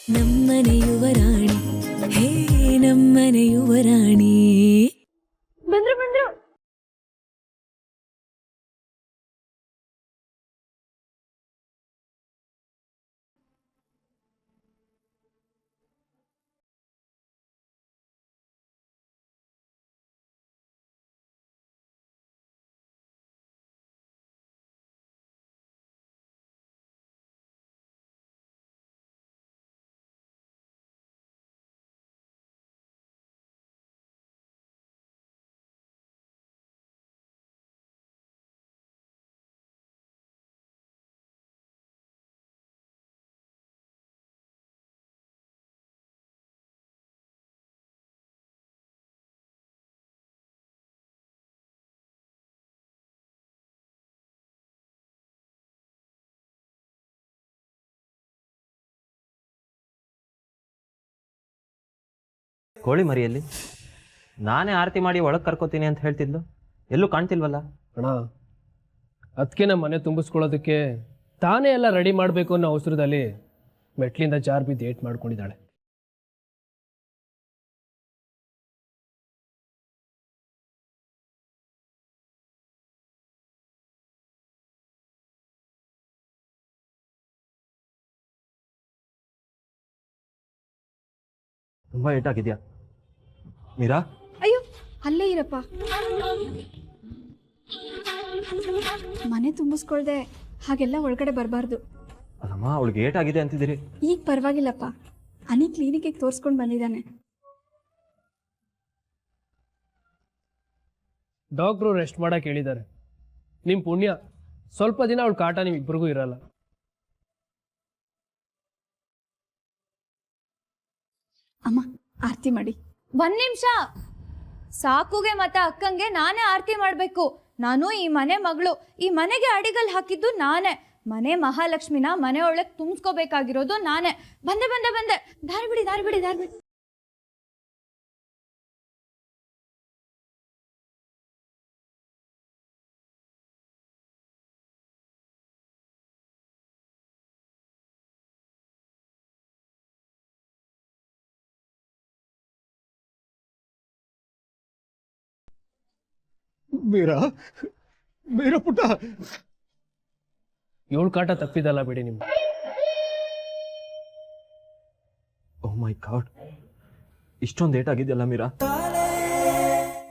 ನಮ್ಮನೆ ಯುವರಾಣಿ ಹೇ ನಮ್ಮನೆ ಯುವರಾಣಿ ಬಂದ್ರು ಬಂದ್ರು. ಕೋಳಿ ಮರಿಯಲ್ಲಿ ನಾನೇ ಆರತಿ ಮಾಡಿ ಒಳಗೆ ಕರ್ಕೋತೀನಿ ಅಂತ ಹೇಳ್ತಿದ್ಲು, ಎಲ್ಲೂ ಕಾಣ್ತಿಲ್ವಲ್ಲ ಅಣ್ಣ. ಅದಕ್ಕೆ ನಮ್ಮ ಮನೆ ತುಂಬಿಸ್ಕೊಳ್ಳೋದಕ್ಕೆ ತಾನೇ ಎಲ್ಲ ರೆಡಿ ಮಾಡಬೇಕು ಅನ್ನೋ ಅವಸರದಲ್ಲಿ ಮೆಟ್ಲಿಂದ ಜಾರ್ ಬಿದ್ದು ಏಟ್ ಮಾಡ್ಕೊಂಡಿದ್ದಾಳೆ. ತುಂಬಾ ಏಟಾಗಿದ್ಯಾ ಮೀರಾ? ಅಯ್ಯೋ ಅಲ್ಲೇ ಇರಪ್ಪ. ಮನೆ ತುಂಬಿಸ್ಕೊಳ್ದೆ ಹಾಗೆಲ್ಲ ಒಳಗಡೆ ಬರಬಾರ್ದು. ಅಲ್ಲಮ್ಮ, ಅವಳಿಗೆ ಏಟಾಗಿದೆ ಅಂತಿದ್ದೀರಿ. ಈಗ ಪರವಾಗಿಲ್ಲಪ್ಪ, ಅನಿ ಕ್ಲಿನಿಕ್ಗೆ ತೋರಿಸ್ಕೊಂಡು ಬಂದಿದ್ದಾನೆ. ಡಾಕ್ಟ್ರು ರೆಸ್ಟ್ ಮಾಡಕ್ಕೆ ಹೇಳಿದ್ದಾರೆ. ನಿಮ್ಮ ಪುಣ್ಯ ಸ್ವಲ್ಪ ದಿನ ಅವಳ ಕಾಟ ನಿಮ್ಮಿಬ್ಬರಿಗೂ ಇರಲ್ಲ. ಅಮ್ಮ ಆರತಿ ಮಾಡಿ. ಒಂದ್ ನಿಮಿಷ ಸಾಕುಗೆ ಮತ್ತೆ ಅಕ್ಕಂಗೆ ನಾನೇ ಆರತಿ ಮಾಡ್ಬೇಕು. ನಾನು ಈ ಮನೆ ಮಗಳು, ಈ ಮನೆಗೆ ಅಡಿಗಲ್ ಹಾಕಿದ್ದು ನಾನೇ. ಮನೆ ಮಹಾಲಕ್ಷ್ಮಿನ ಮನೆ ಒಳಗೆ ತುಂಬಿಸ್ಕೋಬೇಕಾಗಿರೋದು ನಾನೇ. ಬಂದೆ ಬಂದೆ ಬಂದೆ, ದಾರಿ ಬಿಡಿ ದಾರಿ ಬಿಡಿ ದಾರಿ ಬಿಡಿ. ಮೀರಾ, ಮೀರಾ ಪುಟ್ಟ, ಏಳು ಕಾಟ ತಪ್ಪಿದಲ್ಲ ಬಿಡಿ ನಿಮ್ಗೆ. ಓ ಮೈ ಗಾಡ್, ಇಷ್ಟೊಂದು ಏಟಾಗಿದೆಯಲ್ಲ ಮೀರಾ.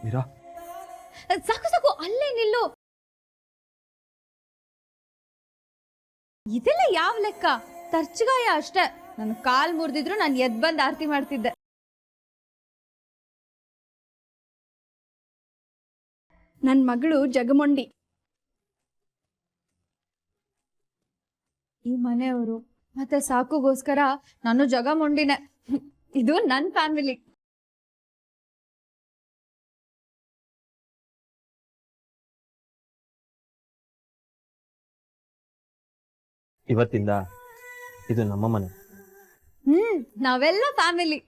ಮೀರಾ ಸಾಕು ಸಾಕು, ಅಲ್ಲೇ ನಿಲ್ಲು. ಇದೆಲ್ಲ ಯಾವ ಲೆಕ್ಕ? ತರ್ಚಗಾಯ ಅಷ್ಟೇ. ನನ್ನ ಕಾಲ್ ಮುರಿದಿದ್ರು ನಾನು ಎದ್ ಬಂದ್ ಆರತಿ ಮಾಡ್ತಿದ್ದೆ. ನನ್ನ ಮಗಳು ಜಗಮೊಂಡಿ. ಈ ಮನೆಯವರು ಮತ್ತೆ ಸಾಕುಗೋಸ್ಕರ ನಾನು ಜಗಮೊಂಡಿನೇ. ಇದು ನನ್ನ ಫ್ಯಾಮಿಲಿ. ಇವತ್ತಿಂದ ಇದು ನಮ್ಮ ಮನೆ. ನಾವೆಲ್ಲ ಫ್ಯಾಮಿಲಿ.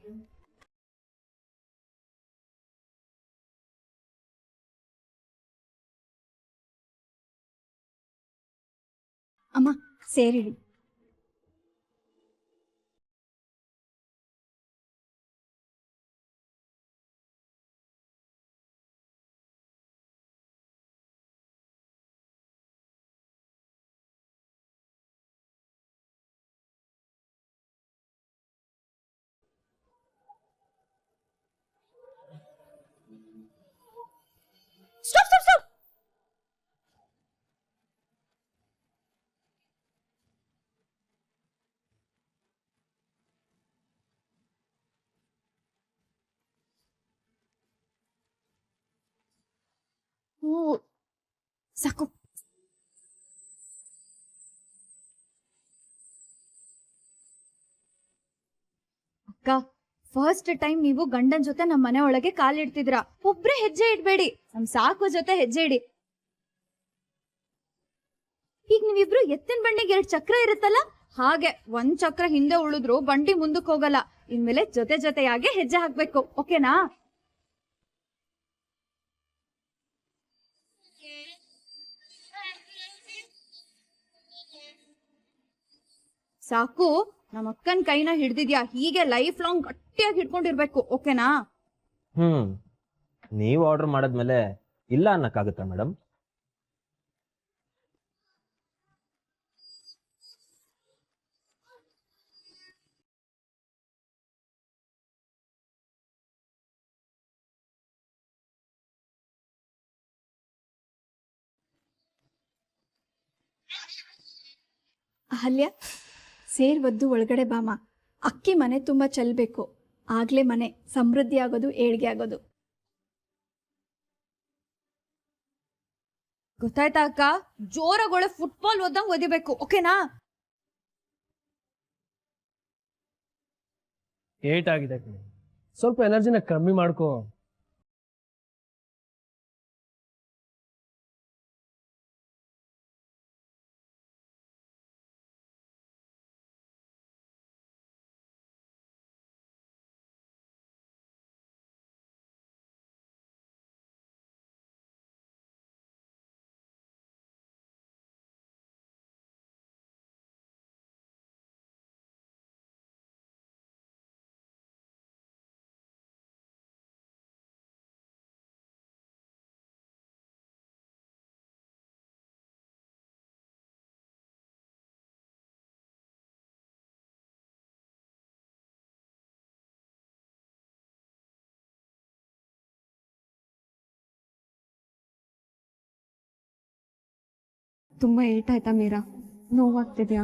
ಅಮ್ಮ ಸೇರಿಡಿ. Stop stop stop. ಸಾಕು. ಅಕ್ಕ, ಫಸ್ಟ್ ಟೈಮ್ ನೀವು ಗಂಡನ್ ಜೊತೆ ನಮ್ಮ ಮನೆ ಒಳಗೆ ಕಾಲಿಡ್ತಿದ್ರ. ಒಬ್ರೇ ಹೆಜ್ಜೆ ಇಡ್ಬೇಡಿ, ನಮ್ ಸಾಕು ಜೊತೆ ಹೆಜ್ಜೆ ಇಡಿ. ಈಗ ನೀವಿಬ್ರು ಎತ್ತಿನ ಬಂಡಿಗೆ 2 ಚಕ್ರ ಇರುತ್ತಲ್ಲ, ಹಾಗೆ 1 ಚಕ್ರ ಹಿಂದೆ ಉಳಿದ್ರು ಬಂಡಿ ಮುಂದಕ್ಕೆ ಹೋಗಲ್ಲ. ಇನ್ಮೇಲೆ ಜೊತೆ ಜೊತೆಯಾಗೆ ಹೆಜ್ಜೆ ಹಾಕ್ಬೇಕು, ಓಕೆನಾ? ಸಾಕು, ನಮ್ಮ ಅಕ್ಕನ ಕೈನ ಹಿಡ್ದಿದ್ಯಾ, ಹೀಗೆ ಲೈಫ್ ಲಾಂಗ್ ಗಟ್ಟಿಯಾಗಿ ಹಿಡ್ಕೊಂಡಿರ್ಬೇಕು, ಓಕೆನಾ? ನೀವು ಆರ್ಡರ್ ಮಾಡಿದ್ಮೇಲೆ ಇಲ್ಲ ಅನ್ನಕ್ಕಾಗುತ್ತಾ ಮೇಡಮ್? ಅಹಲ್ಯ, ಸೇರ್ ಒದ್ದು ಒಳಗಡೆ ಬಾಮ. ಅಕ್ಕಿ ಮನೆ ತುಂಬ ಚೆಲ್ಲಬೇಕು, ಆಗ್ಲೇ ಮನೆ ಸಮೃದ್ಧಿ ಆಗೋದು, ಏಳ್ಗೆ ಆಗೋದು. ಗೊತ್ತಾಯ್ತಾ ಅಕ್ಕ? ಜೋರಾಗೊಳೆ ಫುಟ್ಬಾಲ್ ಓದಂಗ್ ಓದಿಬೇಕು, ಓಕೆನಾ? ಏಟಾಗಿದೆ ಕಣೆ, ಸ್ವಲ್ಪ ಎನರ್ಜಿನ ಕಮ್ಮಿ ಮಾಡ್ಕೋ. ತುಂಬ ಏಟಾಯ್ತಾ ಮೀರಾ? ನೋವಾಗ್ತಿದ್ಯಾ?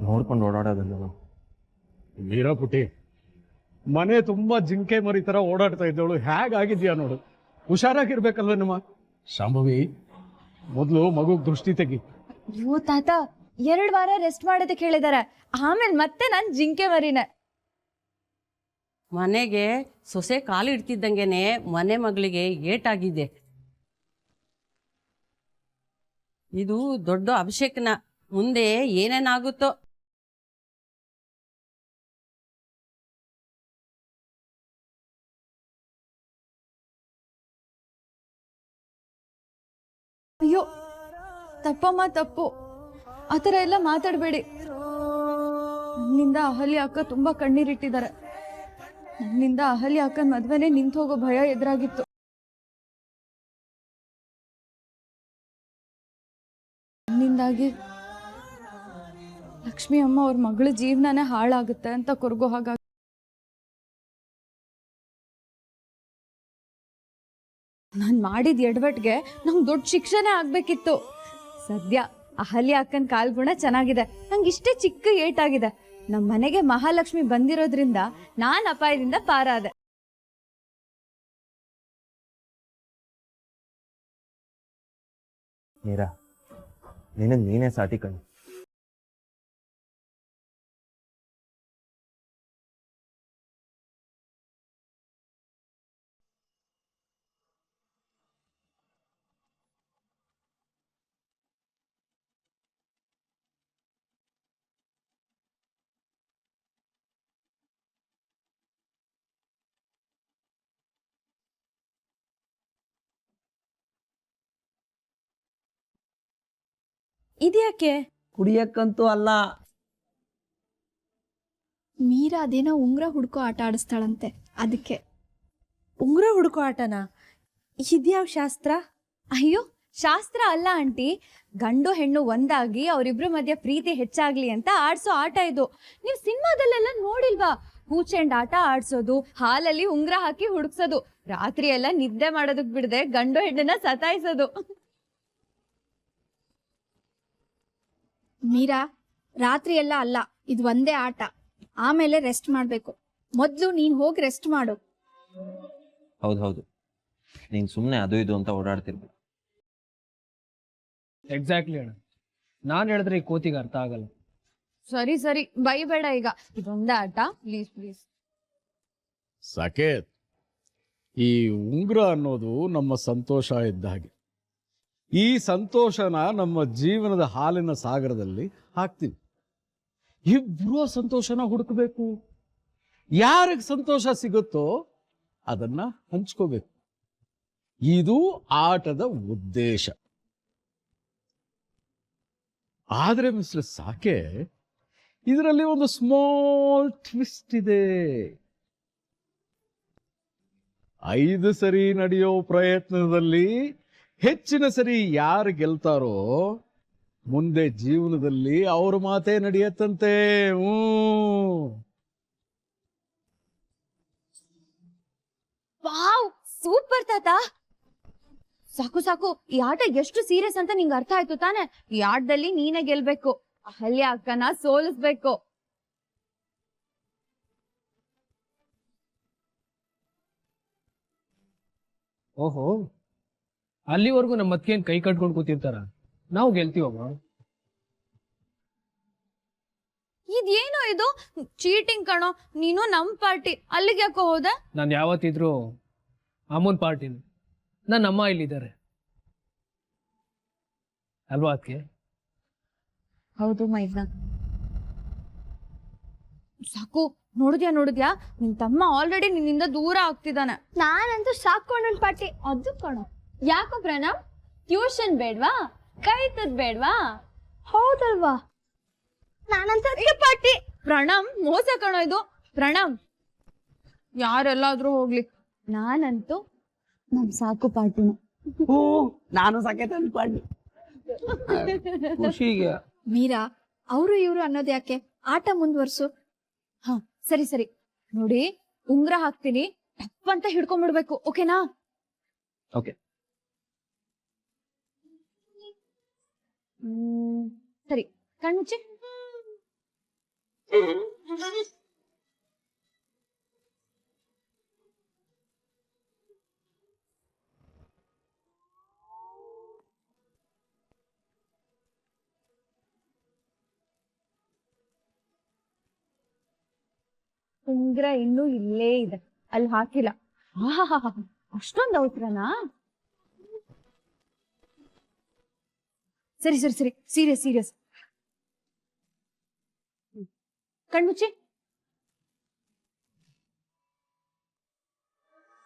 ನೋಡ್ಕೊಂಡು ಓಡಾಡೋದಲ್ಲ. ಮೀರಾ ಪುಟಿ, ಮನೆ ತುಂಬಾ ಜಿಂಕೆ ಮರಿ ತರ ಓಡಾಡ್ತಾ ಇದ್ದವಳು ಹೇಗಾಗಿದ್ಯಾ ನೋಡು. ಹುಷಾರಾಗಿರ್ಬೇಕಲ್ವ ನಮ್ಮ ಶಾಂಭವಿ. ಮೊದಲು ಮಗುಗ್ ದೃಷ್ಟಿ ತೆಗಿ. ಅಯ್ಯೋ ತಾತ, 2 ವಾರ ರೆಸ್ಟ್ ಮಾಡೋದಕ್ಕೆ ಹೇಳಿದಾರೆ, ಆಮೇಲೆ ಮತ್ತೆ ನಾನ್ ಜಿಂಕೆ ಮರಿನೆ. ಮನೆಗೆ ಸೊಸೆ ಕಾಲಿಡ್ತಿದ್ದಂಗೆನೆ ಮನೆ ಮಗಳಿಗೆ ಏಟಾಗಿದೆ. ಇದು ದೊಡ್ಡ ಅಭಿಷೇಕನ, ಮುಂದೆ ಏನೇನಾಗುತ್ತೋ. ಅಯ್ಯೋ ತಪ್ಪಮ್ಮ, ತಪ್ಪು. ಆ ಥರ ಎಲ್ಲ ಮಾತಾಡಬೇಡಿ. ನನ್ನಿಂದ ಅಹಲ್ಯ ಅಕ್ಕ ತುಂಬಾ ಕಣ್ಣೀರಿಟ್ಟಿದ್ದಾರೆ. ನನ್ನಿಂದ ಅಹಲ್ಯ ಅಕ್ಕನ ಮದ್ವೆನೇ ನಿಂತು ಹೋಗೋ ಭಯ ಎದುರಾಗಿತ್ತು. ನನ್ನಿಂದಾಗಿ ಲಕ್ಷ್ಮಿ ಅಮ್ಮ ಅವ್ರ ಮಗಳ ಜೀವನನೇ ಹಾಳಾಗುತ್ತೆ ಅಂತ ಕೊರಗೋ ಹಾಗಾಗಿ ನಾನು ಮಾಡಿದ ಎಡವಟ್ಗೆ ನಂಗೆ ದೊಡ್ಡ ಶಿಕ್ಷೆನೇ ಆಗ್ಬೇಕಿತ್ತು. ಸದ್ಯ ಅಹಲ್ಯ ಅಕ್ಕನ ಕಾಲ್ಗುಣ ಚೆನ್ನಾಗಿದೆ, ನಂಗೆ ಇಷ್ಟೇ ಚಿಕ್ಕ ಏಟಾಗಿದೆ. ನಮ್ಮ ಮನೆಗೆ ಮಹಾಲಕ್ಷ್ಮಿ ಬಂದಿರೋದ್ರಿಂದ ನಾನ್ ಅಪಾಯದಿಂದ ಪಾರಾದೆ. ಮೀರಾ, ನಿನಗೆ ನೀನೇ ಸಾಟಿ ಕಣು. ಇದ್ಯಾಕೆ? ಕುಡಿಯಕ್ಕಂತೂ ಅಲ್ಲ. ಮೀರಾ ಅದೇನೋ ಉಂಗ್ರ ಹುಡ್ಕೋ ಆಟ ಆಡಿಸ್ತಾಳಂತೆ, ಅದಕ್ಕೆ. ಉಂಗ್ರ ಹುಡುಕೋ ಆಟನಾ? ಇದ್ಯಾವ ಶಾಸ್ತ್ರ? ಅಯ್ಯೋ, ಶಾಸ್ತ್ರ ಅಲ್ಲ ಆಂಟಿ, ಗಂಡು ಹೆಣ್ಣು ಒಂದಾಗಿ ಅವರಿಬ್ರು ಮಧ್ಯೆ ಪ್ರೀತಿ ಹೆಚ್ಚಾಗ್ಲಿ ಅಂತ ಆಡ್ಸೋ ಆಟ ಇದು. ನೀವು ಸಿನಿಮಾದಲ್ಲೆಲ್ಲ ನೋಡಿಲ್ವಾ? ಹೂಚೆಂಡ್ ಆಟ ಆಡ್ಸೋದು, ಹಾಲಲ್ಲಿ ಉಂಗ್ರ ಹಾಕಿ ಹುಡುಕ್ಸೋದು, ರಾತ್ರಿ ಎಲ್ಲ ನಿದ್ದೆ ಮಾಡೋದಕ್ ಬಿಡದೆ ಗಂಡು ಹೆಣ್ಣನ್ನ ಸತಾಯಿಸೋದು. ಮೀರಾ, ರಾತ್ರಿ ಎಲ್ಲ ಅಲ್ಲ, ಇದು ಒಂದೇ ಆಟ. ಆಮೇಲೆ ರೆಸ್ಟ್ ಮಾಡಬೇಕು. ಮೊದಲು ನೀನು ಹೋಗಿ ರೆಸ್ಟ್ ಮಾಡು. ಹೌದು, ನೀನು ಸುಮ್ಮನೆ ಅದು ಇದು ಅಂತ ಓಡಾಡ್ತಿರ್ಬೇಕು. ಎಕ್ಸಾಕ್ಟ್ಲಿ ಅಣ್ಣ, ನಾನು ಹೇಳಿದ್ರೆ ಈ ಕೋತಿಗೆ ಅರ್ಥ ಆಗಲ್ಲ. ಸರಿ ಸರಿ, ಬೈಬೇಡ ಈಗ, ಇದೊಂದೇ ಆಟ, ಪ್ಲೀಸ್ ಪ್ಲೀಸ್. ಸಾಕೇತ್, ಈ ಉಂಗುರ ಅನ್ನೋದು ನಮ್ಮ ಸಂತೋಷ ಇದ್ದ ಹಾಗೆ. ಈ ಸಂತೋಷನ ನಮ್ಮ ಜೀವನದ ಹಾಲಿನ ಸಾಗರದಲ್ಲಿ ಹಾಕ್ತೀವಿ. ಇಬ್ರು ಸಂತೋಷನ ಹುಡುಕಬೇಕು. ಯಾರಿಗೆ ಸಂತೋಷ ಸಿಗುತ್ತೋ ಅದನ್ನ ಹಂಚ್ಕೋಬೇಕು. ಇದು ಆಟದ ಉದ್ದೇಶ. ಆದ್ರೆ ಮಿಸ್ಟರ್ ಸಾಕೆ, ಇದರಲ್ಲಿ ಒಂದು ಸ್ಮಾಲ್ ಟ್ವಿಸ್ಟ್ ಇದೆ. 5 ಸರಿ ನಡೆಯೋ ಪ್ರಯತ್ನದಲ್ಲಿ ಹೆಚ್ಚಿನ ಸರಿ ಯಾರು ಗೆಲ್ತಾರೋ ಮುಂದೆ ಜೀವನದಲ್ಲಿ ಅವ್ರ ಮಾತೇ ನಡೆಯತ್ತಂತೆ. ವಾವ್, ಸೂಪರ್ ತಾತ. ಸಾಕು ಸಾಕು, ಈ ಆಟ ಎಷ್ಟು ಸೀರಿಯಸ್ ಅಂತ ನಿಂಗೆ ಅರ್ಥ ಆಯ್ತು ತಾನೆ? ಈ ಆಟದಲ್ಲಿ ನೀನೇ ಗೆಲ್ಬೇಕು, ಅಹಲ್ಯ ಅಕ್ಕನ ಸೋಲಿಸ್ಬೇಕು. ಓಹೋ, ಅಲ್ಲಿವರೆಗೂ ನಮ್ಮ ಅತ್ತಿಗೆನ್ ಕೈ ಕಟ್ಕೊಂಡು ಕೂತಿರ್ತಾರ, ನಾವು ಗೆಲ್ತೀವಮ್ಮ. ಇದೇನೋ ಇದು ಚೀಟಿಂಗ್ ಕಣೋ. ನೀನು ನಮ್ ಪಾರ್ಟಿ, ಅಲ್ಲಿಗೆ ಯಾಕೋ ಹೋದೆ? ನಾನು ಯಾವತ್ತಿದ್ರು ಅಮ್ಮನ ಪಾರ್ಟಿನ, ನನ್ನ ಅಮ್ಮ ಇಲ್ಲಿದ್ದಾರೆ ಅಲ್ವಾ ಅದಕ್ಕೆ? ಹೌದು ಮೈದ್ನ. ಸಾಕು, ನೋಡಿದ್ಯಾ ನಿನ್ ತಮ್ಮ ಆಲ್ರೆಡಿ ನಿನ್ನಿಂದ ದೂರ ಆಗ್ತಿದ್ದಾನೆ. ನಾನಂತೂ ಸಾಕೊಂಡ್ ಪಾರ್ಟಿ ಅದು ಕಣೋ. ಯಾಕೋ ಪ್ರಣಮ್, ಟ್ಯೂಷನ್ ಬೇಡ್ವಾ? ಕೈತದ್ ಬೇಡ್ವಾ? ಹೌದಲ್ವಾ? ನಾನಂತ ಪಾರ್ಟಿ. ಪ್ರಣಮ್, ಮೋಸ ಕಣೋ ಇದು. ಪ್ರಣಮ್, ಯಾರೆಲ್ಲಾದ್ರೂ ಹೋಗ್ಲಿ, ನಾನಂತೂ ನಮ್ ಸಾಕು ಪಾರ್ಟಿನ. ನಾನು ಸಾಕೈತೆ ಪಾರ್ಟಿ. ಖುಷಿಗೆ ಮೀರಾ, ಅವರು ಇವರು ಅನ್ನೋದು ಯಾಕೆ? ಆಟ ಮುಂದುವರ್ಸು. ಹಾ ಸರಿ ಸರಿ. ನೋಡಿ, ಉಂಗ್ರ ಹಾಕ್ತೀನಿ, ಟಪ್ ಅಂತ ಹಿಡ್ಕೊಂಡ್ಬಿಡ್ಬೇಕು, ಓಕೆನಾ? ಓಕೆ. ಸರಿ, ಕಣ್ಮುಚ್ಚಿ. ಉಂಗ್ರ ಇನ್ನೂ ಇಲ್ಲೇ ಇದೆ, ಅಲ್ಲಿ ಹಾಕಿಲ್ಲ. ಅಷ್ಟೊಂದು ಅವಸರನಾ? ಸರಿ ಸರಿ ಸರಿ, ಸೀರಿಯಸ್ ಸೀರಿಯಸ್. ಕಣ್ಮುಚ್ಚಿ.